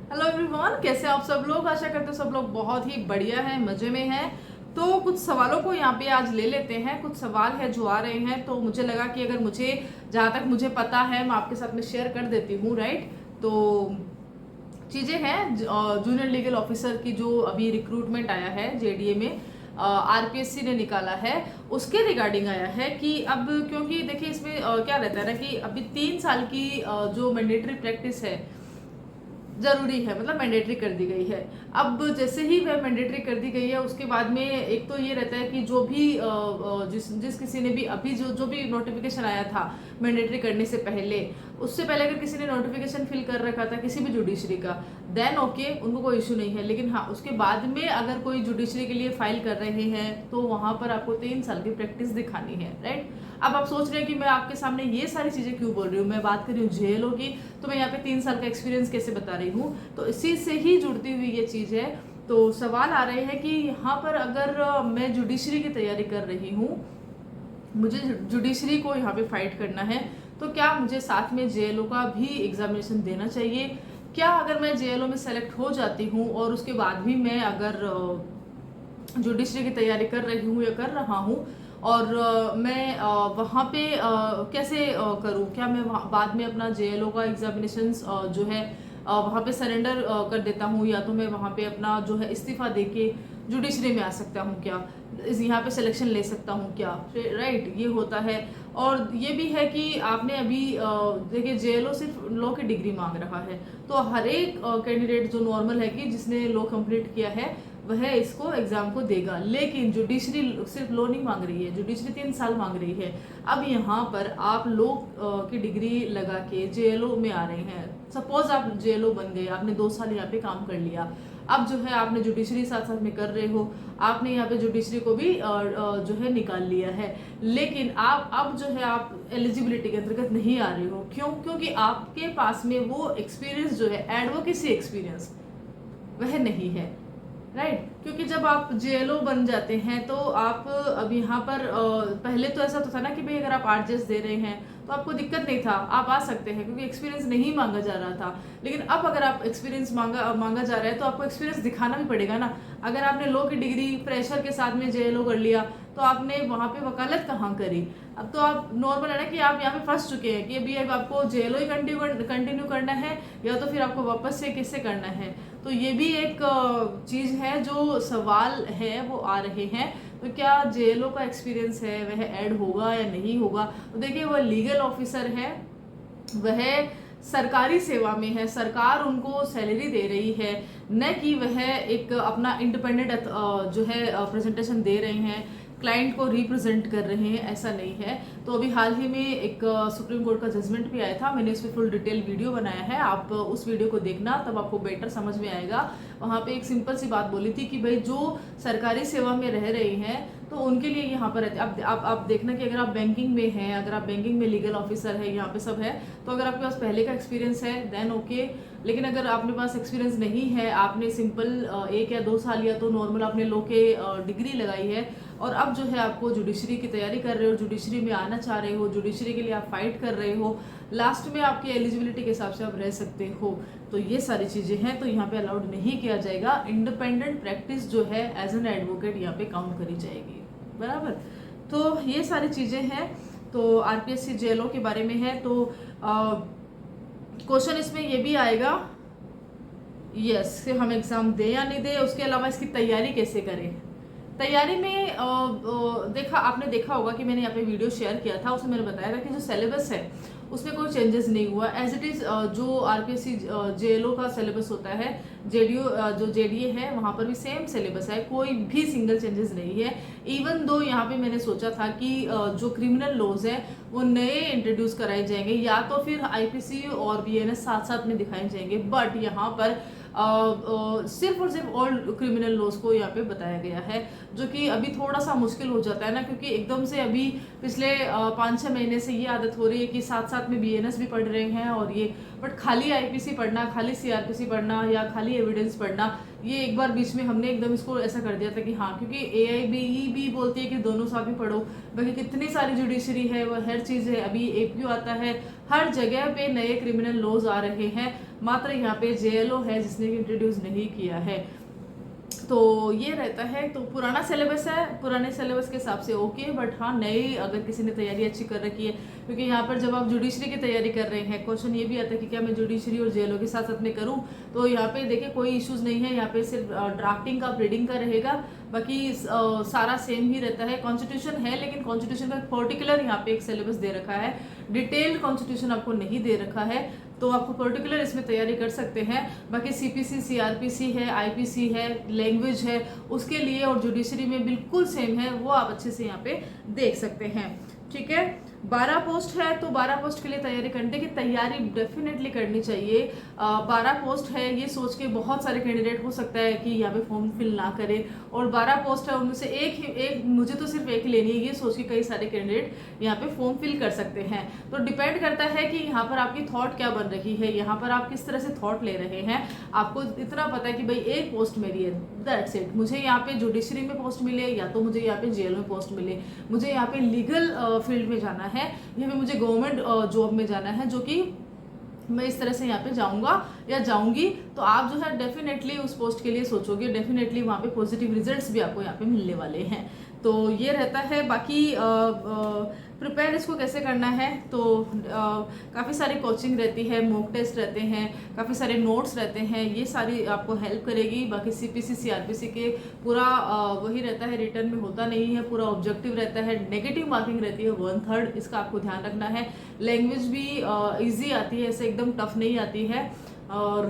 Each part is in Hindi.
हेलो एवरीवन, कैसे आप सब लोग। आशा करते हो सब लोग बहुत ही बढ़िया हैं, मजे में हैं। तो कुछ सवालों को यहाँ पे आज ले लेते हैं। कुछ सवाल है जो आ रहे हैं, तो मुझे लगा कि अगर मुझे जहाँ तक मुझे पता है मैं आपके साथ में शेयर कर देती हूँ, राइट। तो चीज़ें हैं जूनियर लीगल ऑफिसर की जो अभी रिक्रूटमेंट आया है जेडीए में, आरपीएससी ने निकाला है, उसके रिगार्डिंग आया है कि अब क्योंकि देखिए इसमें क्या रहता है ना कि अभी 3 साल की जो मैंडेटरी प्रैक्टिस है जरूरी है, मतलब मैंडेटरी कर दी गई है। अब जैसे ही वह मैंडेटरी कर दी गई है उसके बाद में एक तो ये रहता है कि जो भी जिस किसी ने भी अभी जो भी नोटिफिकेशन आया था मैंडेटरी करने से पहले, उससे पहले अगर किसी ने नोटिफिकेशन फिल कर रखा था किसी भी जुडिशरी का, देन ओके, उनको कोई इशू नहीं है। लेकिन हाँ, उसके बाद में अगर कोई जुडिशरी के लिए फाइल कर रहे हैं तो वहां पर आपको 3 साल की प्रैक्टिस दिखानी है, राइट। अब आप सोच रहे हैं कि मैं आपके सामने ये सारी चीजें क्यों बोल रही हूँ, मैं बात कर रही हूँ जेएलओ की, तो मैं यहाँ पे 3 साल का एक्सपीरियंस कैसे बता रही हूँ, तो इसी से ही जुड़ती हुई ये चीज है। तो सवाल आ रहे हैं कि यहाँ पर अगर मैं जुडिशरी की तैयारी कर रही हूँ, मुझे जुडिशरी को यहाँ पे फाइट करना है, तो क्या मुझे साथ में जेएलओ का भी एग्जामिनेशन देना चाहिए? क्या अगर मैं जेएलओ में सेलेक्ट हो जाती हूँ और उसके बाद भी मैं अगर जुडिशरी की तैयारी कर रही हूँ या कर रहा हूँ और मैं वहाँ पे कैसे करूँ? क्या मैं बाद में अपना जेएलओ का एग्जामिनेशन जो है वहाँ पे सरेंडर कर देता हूँ, या तो मैं वहाँ पे अपना जो है इस्तीफा देके जुडिशरी में आ सकता हूँ क्या, यहाँ पे सिलेक्शन ले सकता हूँ क्या, राइट, ये होता है। और ये भी है कि आपने अभी देखिए जेएलओ सिर्फ लॉ की डिग्री मांग रहा है, तो हर एक कैंडिडेट जो नॉर्मल है कि जिसने लॉ कंप्लीट किया है वह इसको एग्जाम को देगा। लेकिन जुडिशरी सिर्फ लॉ नहीं मांग रही है, जुडिशरी 3 साल मांग रही है। अब यहाँ पर आप लॉ की डिग्री लगा के जेएलओ में आ रहे हैं। सपोज आप जेएलओ बन गए, आपने 2 साल यहाँ पे काम कर लिया, अब जो है आपने जुडिशरी साथ साथ में कर रहे हो, आपने यहाँ पे जुडिशरी को भी जो है निकाल लिया है। लेकिन आप अब जो है आप एलिजिबिलिटी के अंतर्गत नहीं आ रहे हो। क्यों? क्योंकि आपके पास में वो एक्सपीरियंस जो है, एडवोकेसी एक्सपीरियंस, वह नहीं है, राइट। क्योंकि जब आप जेएलओ बन जाते हैं तो आप अब यहाँ पर पहले तो ऐसा तो था ना कि भाई अगर आप आरजेएस दे रहे हैं तो आपको दिक्कत नहीं था, आप आ सकते हैं क्योंकि एक्सपीरियंस नहीं मांगा जा रहा था। लेकिन अब अगर आप एक्सपीरियंस मांगा जा रहा है तो आपको एक्सपीरियंस दिखाना भी पड़ेगा ना। अगर आपने लॉ की डिग्री प्रेशर के साथ में जेएलओ कर लिया तो आपने वहाँ पे वकालत कहाँ करी? अब तो आप नॉर्मल है ना कि आप यहाँ पे फंस चुके हैं कि अभी अब आपको जेएलओ ही कंटिन्यू करना है या तो फिर आपको वापस से किससे करना है। तो ये भी एक चीज़ है, जो सवाल है वो आ रहे हैं। तो क्या जेएलओ का एक्सपीरियंस है वह ऐड होगा या नहीं होगा? तो देखिए, वह लीगल ऑफिसर है, वह सरकारी सेवा में है, सरकार उनको सैलरी दे रही है, न कि वह एक अपना इंडिपेंडेंट जो है प्रेजेंटेशन दे रहे हैं, क्लाइंट को रिप्रेजेंट कर रहे हैं, ऐसा नहीं है। तो अभी हाल ही में एक सुप्रीम कोर्ट का जजमेंट भी आया था, मैंने उस पर फुल डिटेल वीडियो बनाया है, आप उस वीडियो को देखना, तब आपको बेटर समझ में आएगा। वहाँ पे एक सिंपल सी बात बोली थी कि भाई जो सरकारी सेवा में रह रहे हैं तो उनके लिए यहाँ पर रहते हैं। आप देखना कि अगर आप बैंकिंग में हैं, अगर आप बैंकिंग में लीगल ऑफिसर है, यहाँ पे सब है, तो अगर आपके पास पहले का एक्सपीरियंस है देन ओके। लेकिन अगर आपके पास एक्सपीरियंस नहीं है, आपने सिंपल 1 या 2 साल या तो नॉर्मल आपने लॉ के डिग्री लगाई है और अब जो है आपको जुडिशरी की तैयारी कर रहे हो, जुडिशरी में आना चाह रहे हो, जुडिशरी के लिए आप फाइट कर रहे हो, लास्ट में आपकी एलिजिबिलिटी के हिसाब से आप रह सकते हो, तो ये सारी चीज़ें हैं, तो यहाँ पे अलाउड नहीं किया जाएगा। इंडिपेंडेंट प्रैक्टिस जो है एज एन एडवोकेट यहाँ पे काउंट करी जाएगी, बराबर। तो ये सारी चीज़ें हैं। तो आरपीएससी जेएलओ के बारे में है। तो क्वेश्चन इसमें ये भी आएगा, यस, कि हम एग्ज़ाम दें या नहीं दें, उसके अलावा इसकी तैयारी कैसे करें। तैयारी में आपने देखा होगा कि मैंने यहाँ पे वीडियो शेयर किया था, उसमें मैंने बताया था कि जो सिलेबस है उसमें कोई चेंजेस नहीं हुआ, एज इट इज़ जो आरपीएससी जेएलओ का सिलेबस होता है, जेडीओ जो जेडीए है वहाँ पर भी सेम सिलेबस है, कोई भी सिंगल चेंजेस नहीं है। इवन दो यहाँ पे मैंने सोचा था कि जो क्रिमिनल लॉज हैं वो नए इंट्रोड्यूस कराए जाएंगे, या तो फिर आईपीसी और बीएनएस साथ साथ में दिखाए जाएंगे, बट यहाँ पर सिर्फ और सिर्फ ओल्ड क्रिमिनल लॉज को यहाँ पे बताया गया है, जो कि अभी थोड़ा सा मुश्किल हो जाता है ना, क्योंकि एकदम से अभी पिछले 5-6 महीने से ये आदत हो रही है कि साथ साथ में बीएनएस भी पढ़ रहे हैं और ये, बट खाली आईपीसी पढ़ना, खाली सीआरपीसी पढ़ना या खाली एविडेंस पढ़ना, ये एक बार बीच में हमने एकदम इसको ऐसा कर दिया था कि हाँ, क्योंकि एआईबी भी बोलती है कि दोनों साथ में पढ़ो, बाकी कितनी सारी जुडिशरी है, वो हर चीज़ है, अभी एपीओ आता है हर जगह पे नए क्रिमिनल लॉज आ रहे हैं, मात्र यहाँ पे जेएलओ है जिसने इंट्रोड्यूस नहीं किया है। तो ये रहता है। तो पुराना सिलेबस है, पुराने सिलेबस के हिसाब से ओके, बट हाँ नई अगर किसी ने तैयारी अच्छी कर रखी है, क्योंकि यहाँ पर जब आप जुडिशरी की तैयारी कर रहे हैं क्वेश्चन ये भी आता है कि क्या मैं जुडिशरी और जेएलओ के साथ साथ में करूँ, तो यहाँ पे देखिए कोई इश्यूज नहीं है, यहाँ पे सिर्फ ड्राफ्टिंग का रीडिंग का रहेगा, बाकी सारा सेम ही रहता है। कॉन्स्टिट्यूशन है लेकिन कॉन्स्टिट्यूशन का पर्टिकुलर यहाँ पे एक सिलेबस दे रखा है, डिटेल्ड कॉन्स्टिट्यूशन आपको नहीं दे रखा है, तो आपको पर्टिकुलर इसमें तैयारी कर सकते हैं। बाकी सीपीसी, सीआरपीसी है, आईपीसी है, लैंग्वेज है, उसके लिए और जुडिशरी में बिल्कुल सेम है, वो आप अच्छे से यहाँ पे देख सकते हैं। ठीक है, 12 पोस्ट है, तो 12 पोस्ट के लिए तैयारी करने की तैयारी डेफिनेटली करनी चाहिए। 12 पोस्ट है ये सोच के बहुत सारे कैंडिडेट हो सकता है कि यहाँ पे फॉर्म फिल ना करें, और 12 पोस्ट है उनमें से एक मुझे तो सिर्फ एक ही लेनी है, ये सोच के कई सारे कैंडिडेट यहाँ पे फॉर्म फिल कर सकते हैं। तो डिपेंड करता है कि यहाँ पर आपकी थॉट क्या बन रही है, यहाँ पर आप किस तरह से थॉट ले रहे हैं। आपको इतना पता है कि भाई एक पोस्ट मेरी है, दैट्स इट, मुझे यहाँ पे जुडिशरी में पोस्ट मिले या तो मुझे यहाँ पे जेल में पोस्ट मिले, मुझे यहाँ पे लीगल फील्ड में जाना है या फिर मुझे गवर्नमेंट जॉब में जाना है, जो कि मैं इस तरह से यहाँ पे जाऊंगा या जाऊंगी, तो आप जो है डेफिनेटली उस पोस्ट के लिए सोचोगे, डेफिनेटली वहाँ पे पॉजिटिव रिजल्ट्स भी आपको यहाँ पे मिलने वाले हैं। तो ये रहता है। बाकी प्रिपेयर इसको कैसे करना है, तो काफ़ी सारी कोचिंग रहती है, मॉक टेस्ट रहते हैं, काफ़ी सारे नोट्स रहते हैं, ये सारी आपको हेल्प करेगी। बाकी सीपीसी सीआरपीसी के पूरा वही रहता है, रिटर्न में होता नहीं है, पूरा ऑब्जेक्टिव रहता है, नेगेटिव मार्किंग रहती है 1/3, इसका आपको ध्यान रखना है। लैंग्वेज भी ईजी आती है, ऐसे एकदम टफ नहीं आती है, और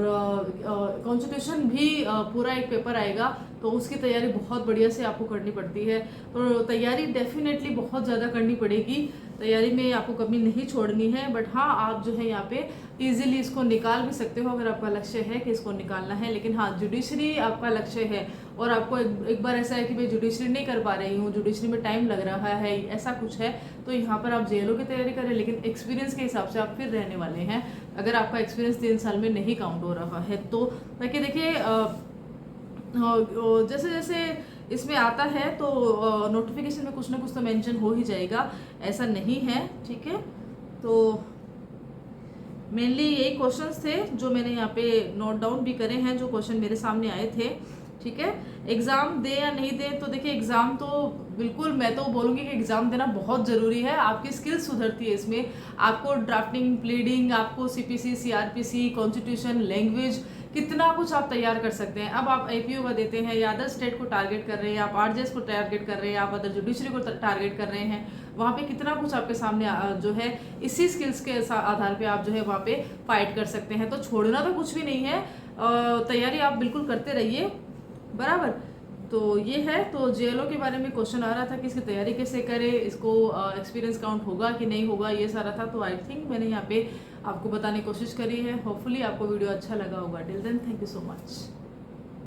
कॉन्स्टिट्यूशन भी पूरा एक पेपर आएगा, तो उसकी तैयारी बहुत बढ़िया से आपको करनी पड़ती है। तो तैयारी डेफिनेटली बहुत ज़्यादा करनी पड़ेगी, तैयारी में आपको कमी नहीं छोड़नी है। बट हाँ आप जो है यहाँ पे इजीली इसको निकाल भी सकते हो अगर आपका लक्ष्य है कि इसको निकालना है। लेकिन हाँ जुडिशरी आपका लक्ष्य है और आपको एक बार ऐसा है कि भाई जुडिशरी नहीं कर पा रही हूँ, जुडिशरी में टाइम लग रहा है, ऐसा कुछ है, तो यहाँ पर आप जेएलओ की तैयारी करें, लेकिन एक्सपीरियंस के हिसाब से आप फिर रहने वाले हैं अगर आपका एक्सपीरियंस 3 साल में नहीं काउंट हो रहा है तो। ताकि देखिए जैसे जैसे इसमें आता है तो नोटिफिकेशन में कुछ ना कुछ तो मेंशन हो ही जाएगा, ऐसा नहीं है। ठीक है, तो मेनली यही क्वेश्चंस थे जो मैंने यहाँ पे नोट डाउन भी करे हैं, जो क्वेश्चन मेरे सामने आए थे। ठीक है, एग्ज़ाम दे या नहीं दे, तो देखिए एग्ज़ाम तो बिल्कुल मैं तो बोलूँगी कि एग्ज़ाम देना बहुत ज़रूरी है, आपकी स्किल्स सुधरती है इसमें, आपको ड्राफ्टिंग, प्लीडिंग, आपको सीपीसी, सीआरपीसी, कॉन्स्टिट्यूशन, लैंग्वेज, कितना कुछ आप तैयार कर सकते हैं। अब आप एपीओ का देते हैं या अदर स्टेट को टारगेट कर रहे हैं, आप आरजेएस को टारगेट कर रहे हैं, आप अदर जुडिशरी को टारगेट कर रहे हैं, वहाँ पे कितना कुछ आपके सामने जो है इसी स्किल्स के आधार पे आप जो है वहाँ पे फाइट कर सकते हैं। तो छोड़ना तो कुछ भी नहीं है, तैयारी आप बिल्कुल करते रहिए, बराबर। तो ये है। तो जेएलओ के बारे में क्वेश्चन आ रहा था कि इसकी तैयारी कैसे करें, इसको एक्सपीरियंस काउंट होगा कि नहीं होगा, ये सारा था। तो आई थिंक मैंने यहाँ पे आपको बताने की कोशिश करी है, होपफुली आपको वीडियो अच्छा लगा होगा। Till then thank you so much.